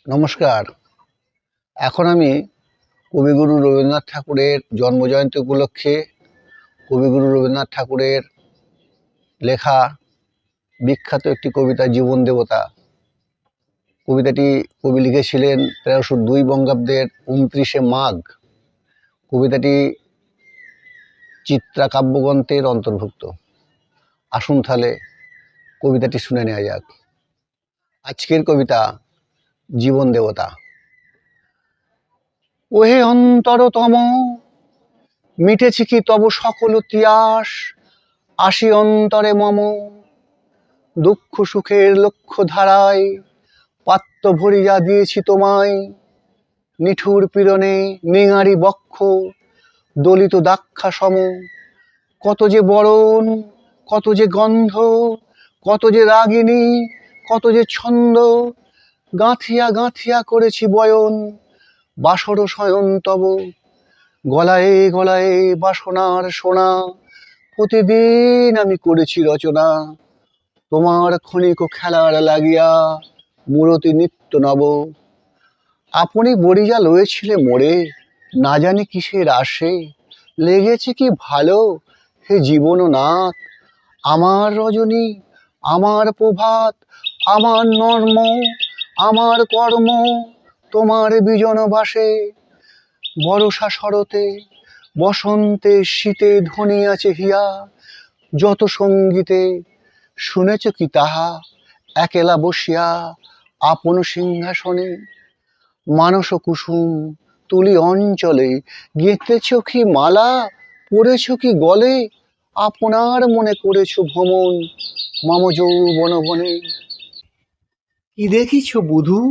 নমস্কার। এখন আমি কবিগুরু রবীন্দ্রনাথ ঠাকুরের জন্মজয়ন্তী উপলক্ষে কবিগুরু রবীন্দ্রনাথ ঠাকুরের লেখা বিখ্যাত একটি কবিতা জীবন দেবতা। কবিতাটি কবি লিখেছিলেন 1302 বঙ্গাব্দের 29শে মাঘ। কবিতাটি চিত্রা কাব্যগ্রন্থের অন্তর্ভুক্ত। আসুন তাহলে কবিতাটি শুনে নেওয়া যাক। আজকের কবিতা জীবন দেবতা। ওহে অন্তরতম, মিটেছে কি তব সকল তিয়াস, আসি অন্তরে মম, দুঃখ সুখের লক্ষ্য ধারায় পাত্র ভরিয়া দিয়েছি তোমায়। নিঠুর পীড়নে নিঙারি বক্ষ দলিত দাক্ষা সম, কত যে বরণ, কত যে গন্ধ, কত যে রাগিনী, কত যে ছন্দ, গাঁথিয়া গাঁথিয়া করেছি বয়ন বাসর শয়ন তব। গলায় গলায় বাসনার সোনা, প্রতিদিন আমি করেছি রচনা, তোমার ক্ষণিক খেলার লাগিয়া মূরতি নিত্য নব। আপনি বরিজা লয়েছিলে মোরে, না জানি কিসের আসে, লেগেছে কি ভালো হে জীবন নাথ। আমার রজনী, আমার প্রভাত, আমার নর্ম, আমার কর্ম তোমার বিজন বাসে। বরষা শরতে বসন্তে শীতে ধ্বনি আছে হিয়া, যত সঙ্গীতে শুনেছ কি তাহা একেলা বসিয়া আপন সিংহাসনে। মানস কুসুম তুলি অঞ্চলে গেঁথেছ কি মালা, পড়েছ কি গলে, আপনার মনে করেছ ভ্রমণ মম যৌবন বনে। কি দেখিছ বধূ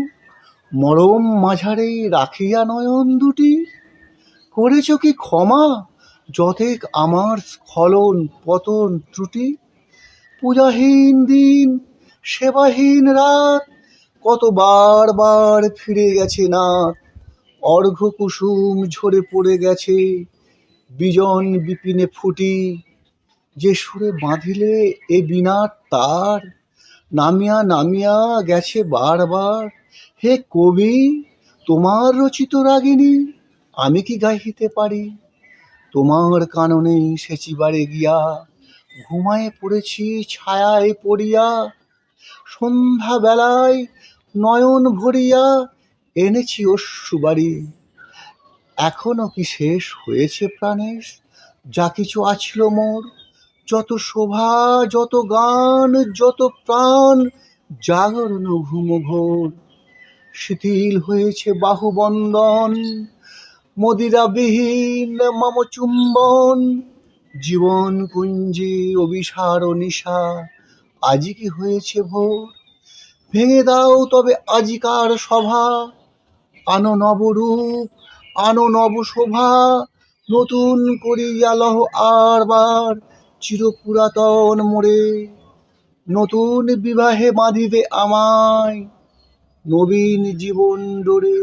মরম মাঝারে রাখিয়া নয়ন দুটি, করেছ কি ক্ষমা যতেক আমার স্খলন পতন ত্রুটি। পূজাহীন দিন সেবাহীন রাত, কত বার বার ফিরে গেছে নাথ। অর্ঘ্য কুসুম ঝরে পড়ে গেছে বিজন বিপিনে ফুটি, যে সুরে বাঁধিলে এ বীণার তার, নামিয়া নামিয়া গেছে বারবার। হে কবি, তোমার রচিত রাগিনী আমি কি গাইতে পারি। তোমার কাননে সেচিবারে গিয়া ঘুমায়ে পড়েছি ছায়ায় পড়িয়া। সন্ধ্যা বেলায় নয়ন ভরিয়া এনেছি অশ্রুবারি। এখনো কি শেষ হয়েছে প্রাণের যা কিছু আছিল মোর, যত শোভা যত গান যত প্রাণ জাগরণ ঘুম ঘোর। শিথিল হয়েছে বাহুবন্ধন, মদিরাবিহীন মম চুম্বন, জীবন কুঞ্জে অভিসার নিশা আজি কি হয়েছে ভোর। ভেঙে দাও তবে আজিকার সভা, আনো নবরূপ আনো নব শোভা, নতুন করিয়া লহ আরবার চিরপুরাতন মোরে। নতুন বিবাহে বাঁধিবে আমায় নবীন জীবন ডোরে।